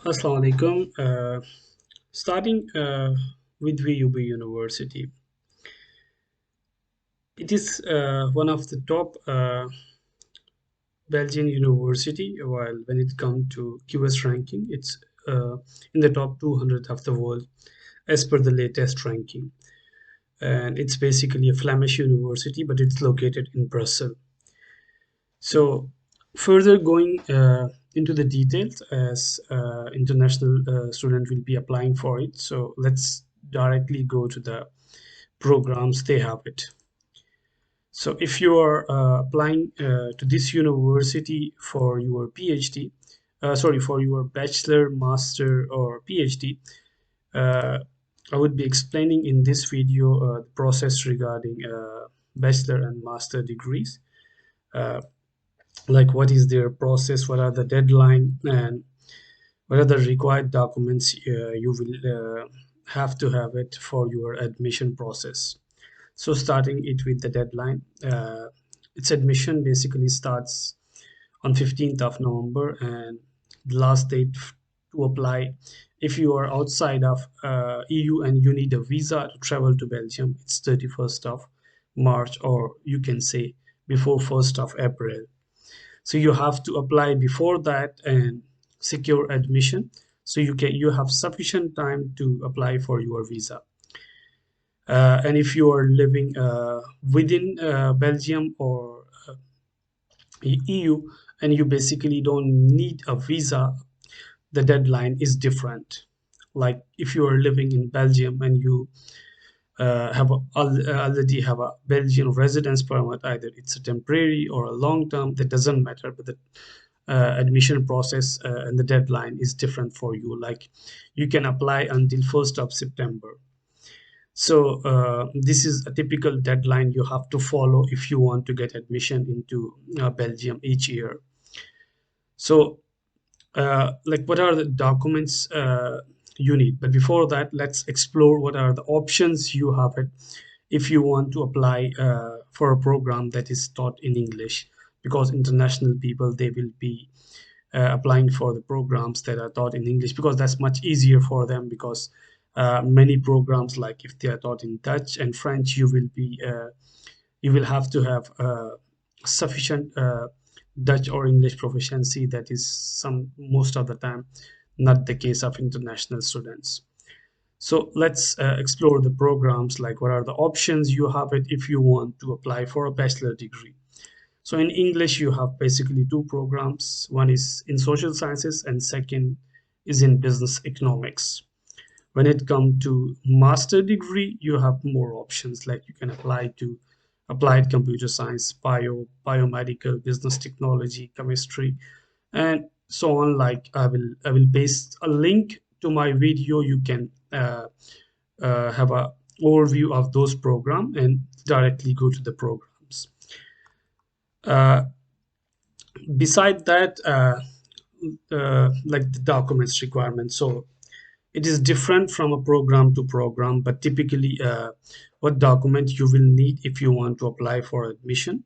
Assalamu alaikum. Starting with VUB University, it is one of the top Belgian university. While when it comes to QS ranking, it's in the top 200 of the world as per the latest ranking. And it's basically a Flemish university, but it's located in Brussels. So, further going into the details, as international student will be applying for it. So let's directly go to the programs they have it. So if you are applying to this university for your PhD, sorry, for your bachelor, master, or PhD, uh, I would be explaining in this video the process regarding bachelor and master degrees. Uh, like what is their process, what are the deadline, and what are the required documents you will have to have it for your admission process. So starting it with the deadline, its admission basically starts on 15th of November, and the last date to apply if you are outside of EU and you need a visa to travel to Belgium, it's 31st of March, or you can say before 1st of April. So you have to apply before that and secure admission, so you have sufficient time to apply for your visa. And if you are living within Belgium or EU, and you basically don't need a visa, the deadline is different. Like if you are living in Belgium and you already have a Belgian residence permit, either it's a temporary or a long term, that doesn't matter. But the admission process and the deadline is different for you. Like you can apply until 1st of September. So this is a typical deadline you have to follow if you want to get admission into Belgium each year. So like what are the documents you need? But before that, let's explore what are the options you have it if you want to apply for a program that is taught in English, because international people, they will be applying for the programs that are taught in English, because that's much easier for them. Because many programs, like if they are taught in Dutch and French, you will have to have sufficient Dutch or English proficiency. That is some most of the time not the case of international students. So let's explore the programs, like what are the options you have it if you want to apply for a bachelor degree. So in English, you have basically two programs. One is in social sciences and second is in business economics. When it comes to master degree, you have more options, like you can apply to applied computer science, biomedical, business technology, chemistry, and so on. Like I will paste a link to my video. You can have a overview of those program and directly go to the programs. Uh, Beside that, like the documents requirement, so it is different from a program to program, but typically what document you will need if you want to apply for admission,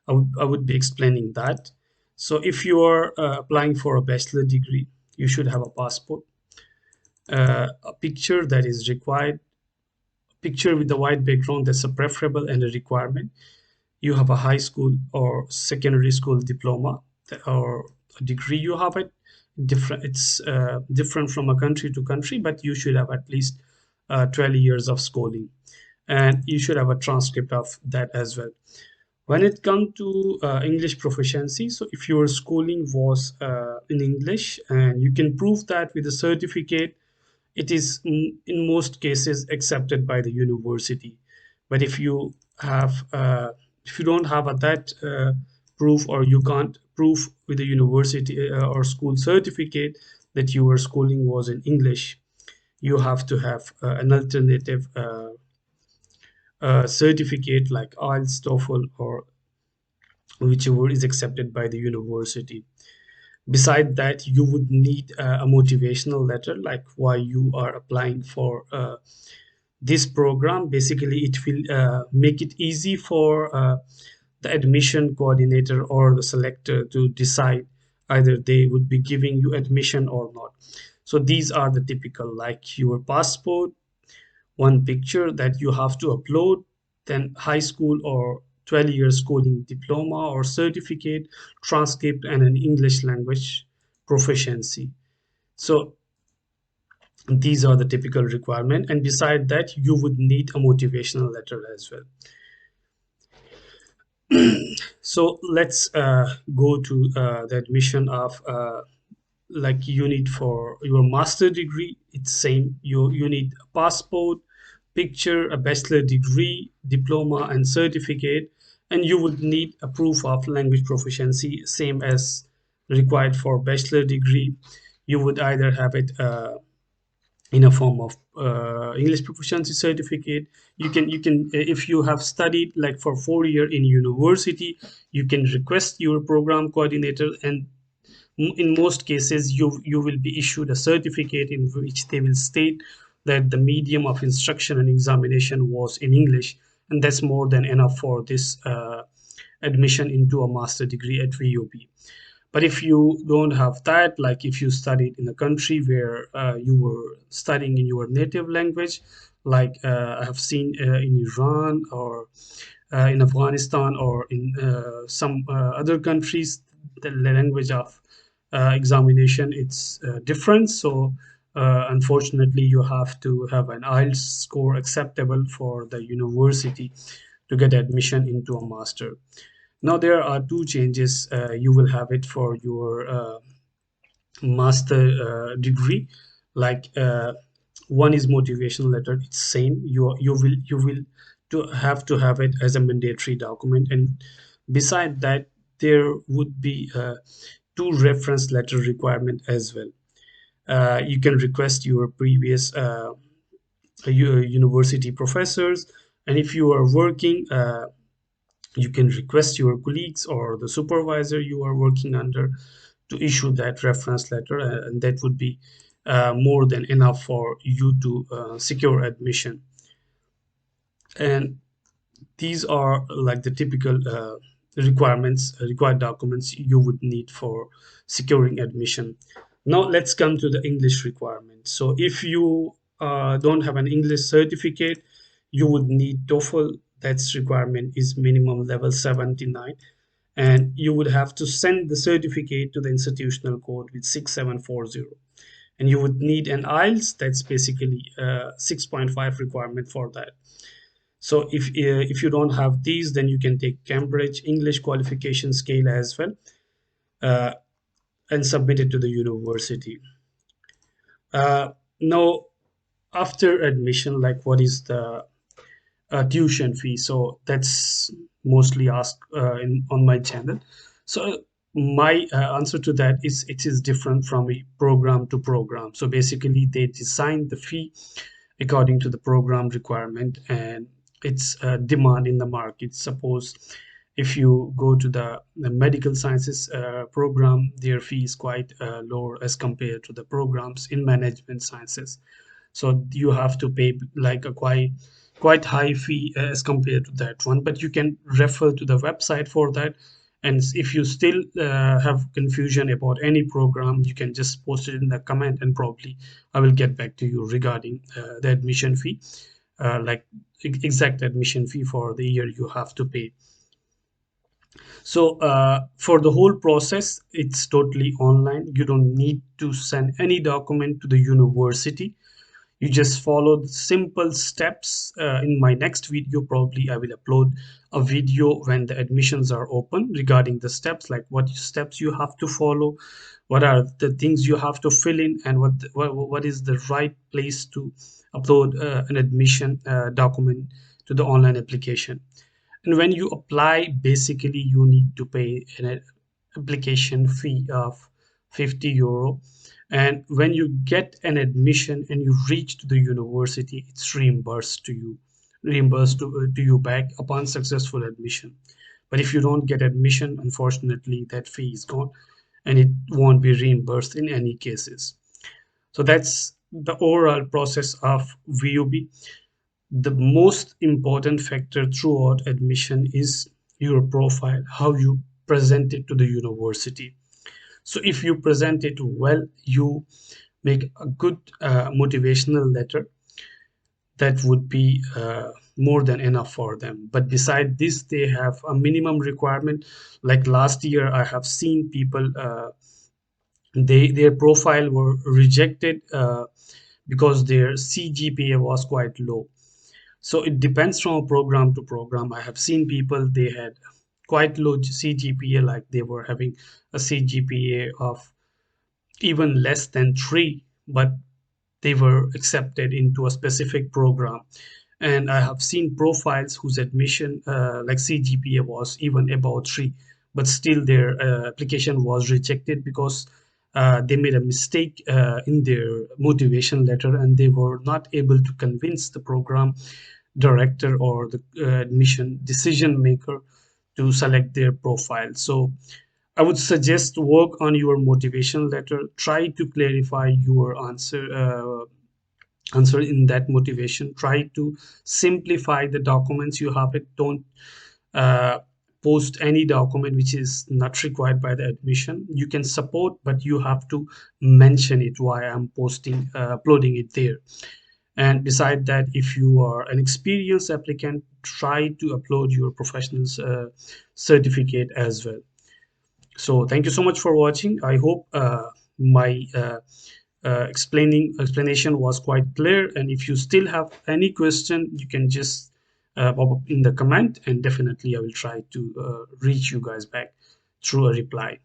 I would be explaining that. So if you are applying for a bachelor degree, you should have a passport, a picture that is required, picture with the white background, that's a preferable and a requirement. You have a high school or secondary school diploma or a degree you have it. It's different from a country to country, but you should have at least 12 years of schooling, and you should have a transcript of that as well. When it comes to English proficiency, so if your schooling was in English and you can prove that with a certificate, it is in most cases accepted by the university. But if you don't have that proof, or you can't prove with the university or school certificate that your schooling was in English, you have to have an alternative certificate like IELTS, TOEFL, or whichever is accepted by the university. Beside that, you would need a motivational letter, like why you are applying for this program. Basically, it will make it easy for the admission coordinator or the selector to decide either they would be giving you admission or not. So these are the typical, like your passport, one picture that you have to upload, then high school or 12 years schooling diploma or certificate, transcript, and an English language proficiency. So these are the typical requirement, and beside that you would need a motivational letter as well. So let's go to the admission of like you need for your master degree. It's same, you need a passport, picture, a bachelor degree, diploma, and certificate, and you would need a proof of language proficiency, same as required for bachelor degree. You would either have it in a form of English proficiency certificate. You can if you have studied like for 4 year in university, you can request your program coordinator, and in most cases you will be issued a certificate in which they will state that the medium of instruction and examination was in English, and that's more than enough for this admission into a master degree at VUB. But if you don't have that, like if you studied in a country where you were studying in your native language, like I have seen in Iran or in Afghanistan or in some other countries, the language of examination it's different. So unfortunately, you have to have an IELTS score acceptable for the university to get admission into a master. Now there are two changes you will have it for your master degree. Like one is motivational letter. It's same. You will to have it as a mandatory document, and beside that there would be two reference letter requirement as well. You can request your previous university professors, and if you are working. You can request your colleagues or the supervisor you are working under to issue that reference letter, and that would be more than enough for you to secure admission. And these are like the typical required documents you would need for securing admission. Now let's come to the English requirement. So if you don't have an English certificate, you would need TOEFL. That's requirement is minimum level 79, and you would have to send the certificate to the institutional code with 6740. And you would need an IELTS. That's basically 6.5 requirement for that. So if you don't have these, then you can take Cambridge English qualification scale as well, uh, and submit it to the university. Now, after admission, like what is the tuition fee? So that's mostly asked on my channel. So my answer to that is it is different from a program to program. So basically, they design the fee according to the program requirement and its demand in the market. Suppose if you go to the medical sciences program, their fee is quite lower as compared to the programs in management sciences. So you have to pay like a quite high fee as compared to that one, but you can refer to the website for that. And if you still have confusion about any program, you can just post it in the comment, and probably I will get back to you regarding the admission fee, like exact admission fee for the year you have to pay. So for the whole process, it's totally online. You don't need to send any document to the university. You just follow the simple steps. In my next video, probably I will upload a video when the admissions are open regarding the steps, like what steps you have to follow, what are the things you have to fill in, and what is the right place to upload an admission document to the online application. And when you apply, basically you need to pay an application fee of 50 euro. And when you get an admission and you reach to the university, it's reimbursed to you back upon successful admission. But if you don't get admission, unfortunately, that fee is gone and it won't be reimbursed in any cases. So that's the overall process of VUB. The most important factor throughout admission is your profile, how you present it to the university. So if you present it well, you make a good motivational letter, that would be more than enough for them. But beside this, they have a minimum requirement. Like last year, I have seen people, their profile were rejected because their CGPA was quite low. So it depends from program to program. I have seen people, they had quite low CGPA, like they were having a CGPA of even less than 3, but they were accepted into a specific program. And I have seen profiles whose admission, like CGPA, was even about 3, but still their application was rejected because they made a mistake in their motivation letter, and they were not able to convince the program director or the admission decision maker to select their profile. So I would suggest work on your motivation letter. Try to clarify your answer in that motivation. Try to simplify the documents you have. It don't uh, post any document which is not required by the admission. You can support, but you have to mention it why I'm posting, uploading it there. And beside that, if you are an experienced applicant, try to upload your professional certificate as well. So thank you so much for watching. I hope my explanation was quite clear. And if you still have any question, you can just pop up in the comment, and definitely I will try to reach you guys back through a reply.